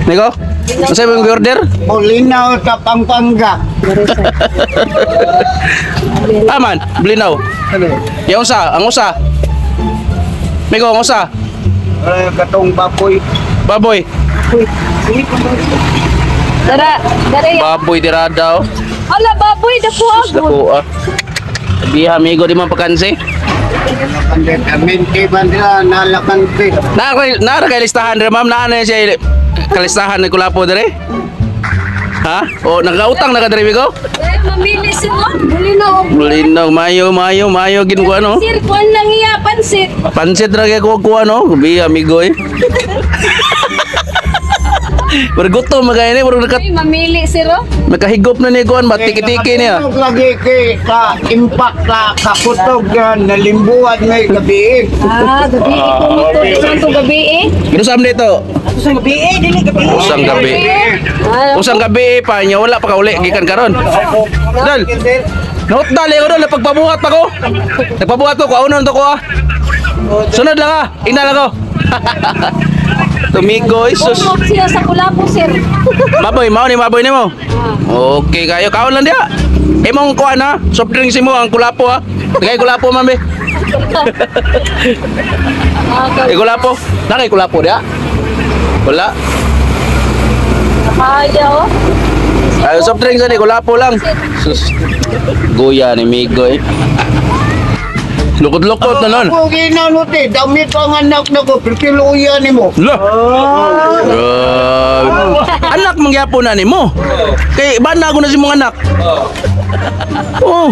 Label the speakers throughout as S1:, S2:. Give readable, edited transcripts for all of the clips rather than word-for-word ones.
S1: Niko? Ano sa'yo yung order?
S2: Bulinaw sa Pampanga.
S1: Aman, blinaw. Yung usa, ang usa. Niko, ang usa.
S2: Katong baboy.
S1: Baboy.
S3: Dara yan.
S1: Baboy dira daw.
S3: Ala, baboy, dako agod.
S1: Dako ah. Biha amigo di man pakansi.
S2: Minti ba nila nalakan pit?
S1: Nara kay listahan dire ma'am, naa na siya kalistahan ni Kulapo dire. Ha? O nagautang na ka dire bigo?
S3: Mamili sila. Bulinaw.
S1: Bulinaw, mayo ginkuha no.
S3: Sir, kuwan lang iya, pansit.
S1: Pansit ra kay kuha no. Biha amigo eh. Bergutom magay ni, bro
S3: Ay, mamili sila.
S1: nakahigop na ni kuan ba tiki-tiki niya.
S2: Lagi kay sa impact sa kaputog nalimbuan may gabi.
S3: Gabi ito. Saan to gabi eh?
S1: Ginusam dito.
S2: Usang gabi dili gabi.
S1: Usang gabi. Usang gabi pa nya wala pa ka uli gikan karon. Dal. Not dali ko dal pagpabuhat pa ko. Nagpabuhat ko kaunon to ko ah. Sunod lang ah. Ina lang ko. Tumigoy sus.
S3: Bumok siya sa Kulapo, sir.
S1: Baboy mao ni baboy nimo. Okay kayo kaon lang dia. Imong kuan ha. Soft drinks mo ang Kulapo ha. Tagay Kulapo man be. Kulapo. Nakay Kulapo dia. Wala.
S3: Kaya oh.
S1: Ay, soft drinks ani Kulapo lang. Sus. Goya ni Migoy. Lukot-lukot na nun.
S2: Ako ginanuti, damit ang anak na ko, perkiluya ni mo.
S1: Lah. Anak mangyapo na ni mo. Kay bana ako na si mong anak. Oh.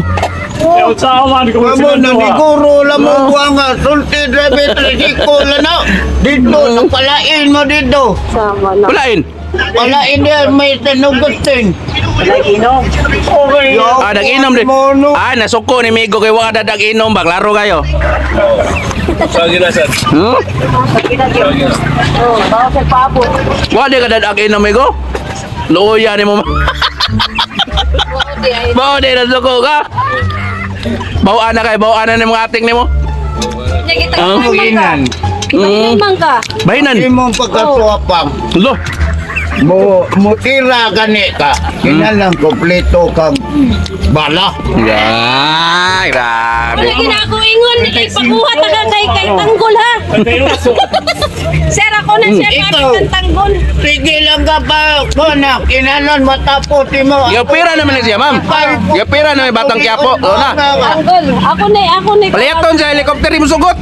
S2: Kamu na ni guro lang mo nga, sulti drive tricycle na. Dito, napalain mo dito.
S3: Sama na.
S1: Palain.
S2: Palain niya, may tanugutin. Okay.
S1: Ah, dag-inom din. Ah, nasuko ni Migo kay wala dag-inom ba klaro kayo.
S4: Lagi na sir.
S3: Oh, bawa sa papo.
S1: Wala ka dag-inom Migo? Luya ni mo. Bawa din nasuko ka. Bawaan na kay bawaan na ni mga ating nimo.
S3: Kita
S2: Inan.
S3: ka.
S1: Bahinan.
S2: Hindi mo pagkasuapang.
S1: Lo.
S2: Mo tira gani ka. Kinalang kompleto kang bala.
S1: Ya, grabe.
S3: Wala ginako ingon kay pakuha ta kay tanggol ha. Sir ako na siya
S2: Ikaw.
S3: kapit ng tanggol.
S2: Sige lang ka pa, kuna. Kinalan matapos mo.
S1: Gapira naman siya, ma'am. Gapira na may batang Quiapo. O na.
S3: Tanggol. Ako na.
S1: Paliaton sa helicopter mo sugot.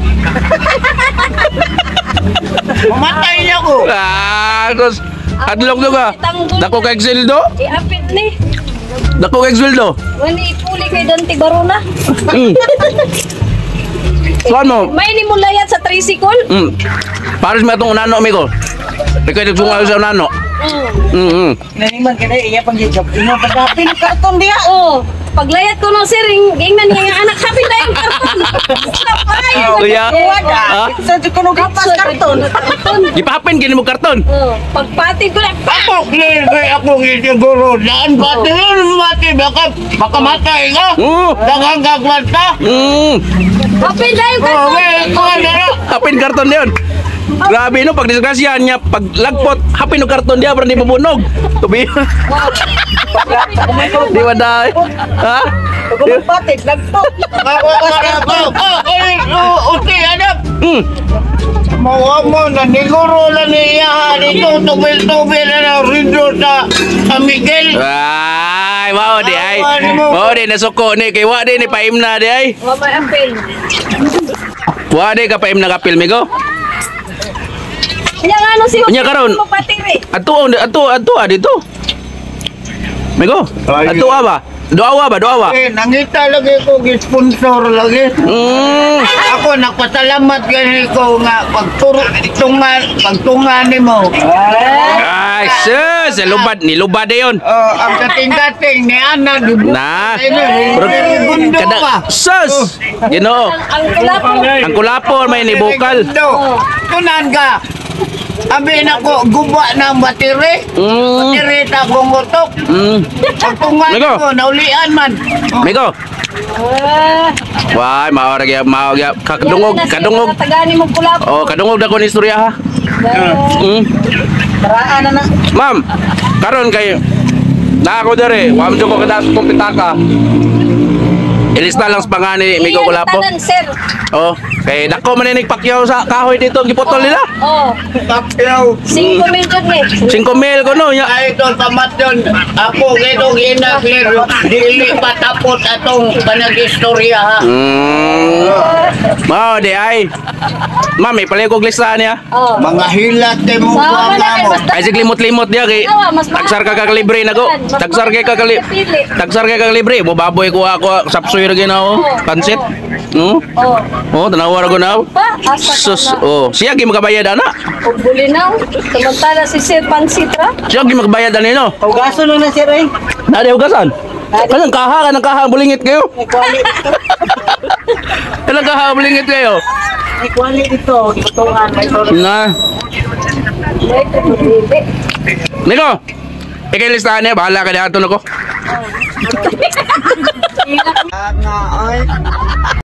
S2: Mamatay niya ko.
S1: Ah, terus adlok ka. Dako kay Exildo.
S3: Iapit ni.
S1: Dako kay Exildo.
S3: Wani ipuli kay Dante Barona.
S1: Suan mo.
S3: May ni mo layat sa tricycle.
S1: Paris mo itong unano, amigo. Ikaw nagsungal sa unano.
S2: Naniman ka na iya pang hijab. Ino pagkapin karton dia.
S3: Oh, paglayat ko no sir, ingnan niya anak happy na yung karton.
S1: Kuya. Ha?
S2: Sa ko no gapas karton.
S1: Gipapin kini mo karton.
S3: Oh, pagpati ko na.
S2: Ako kay ako gisiguro daan mati baka matay ka. Dagang gagwat ka.
S3: Happy na yung karton.
S1: Hapin karton diyon. Grabe no, pag disgrasya niya, pag lagpot, hapin no karton dia, para di mabunog. Tubi. Di waday. Ha?
S2: Pati lagpo. Uti anak. Mawa mo na niguro na niya dito tubil-tubil na rindo sa Miguel.
S1: Ay, mau di ay. Mau di nasuko ni kay wa di ni paimna di ay.
S3: Wa may apil.
S1: Wa di ka paimna kapil migo.
S3: Nya ano si
S1: Nya karon.
S3: Patiri.
S1: Ato dito. Migo. Ato ba? Doawa ba? Doawa.
S2: Nangita lagi ko sponsor lagi. Ako nagpasalamat gani ko nga pagtungan nimo.
S1: Ay, sus, ni lubad yon.
S2: Ang kating-kating ni Ana di
S1: Nah,
S2: bundo ka.
S1: sus, Ginoo.
S3: Ang kulapo.
S1: Ang Kulapo may ni bukal.
S2: Tunan ka. Abi na ko guba ng bateri. Bateri ta kong utok. Pagtungan
S1: Migo.
S2: ko naulian man.
S1: Migo. Wah, mau lagi kadungog.
S3: Tagani mo kulapo.
S1: Oh, kadungog na ko ni istorya ha. Hmm.
S2: Paraan na.
S1: Ma'am, karon kay na ako dere, wa mo ko kada kung pitaka. Ilista lang sa pangani Miko Kulapo.
S3: Tanan, sir.
S1: Oh, kay dako man ni pakyaw sa kahoy dito giputol nila.
S3: Oh,
S2: Tapyaw.
S3: 5 million eh.
S1: 5 mil ko no nya.
S2: Ay, ito, tamat yun. Ako, itong inaklir, dili patapos atong panag-istorya, ha?
S1: Mao di ay. Ma'am, ipalay ko listahan niya.
S3: Oh.
S2: Mga hilat kay mo
S3: Sama na kay
S2: mo.
S3: mas
S1: Ay sig limot-limot dia kay tagsar ka kalibre na ko. Tagsar kay tagsar kay kalibre, mo baboy ko ako sapsoy ra ginaw. Pansit. No?
S3: Oh.
S1: Oh, tanawa ra ko na.
S3: Pa, asa
S1: Sus,
S3: ka na.
S1: oh, siya gi makabayad ana.
S3: O bulinaw. Samantala si Sir Pansitra.
S1: Siya gi makabayad ani no.
S2: Hugaso na sir, eh.
S1: Na di hugasan. Kanang kaha bulingit kayo. Kanang kaha bulingit kayo.
S2: May kwali dito, gitungan, may toro.
S1: Na.
S3: May kumulili.
S1: Niko. Ikay listahan niya, bahala ka na ato nako.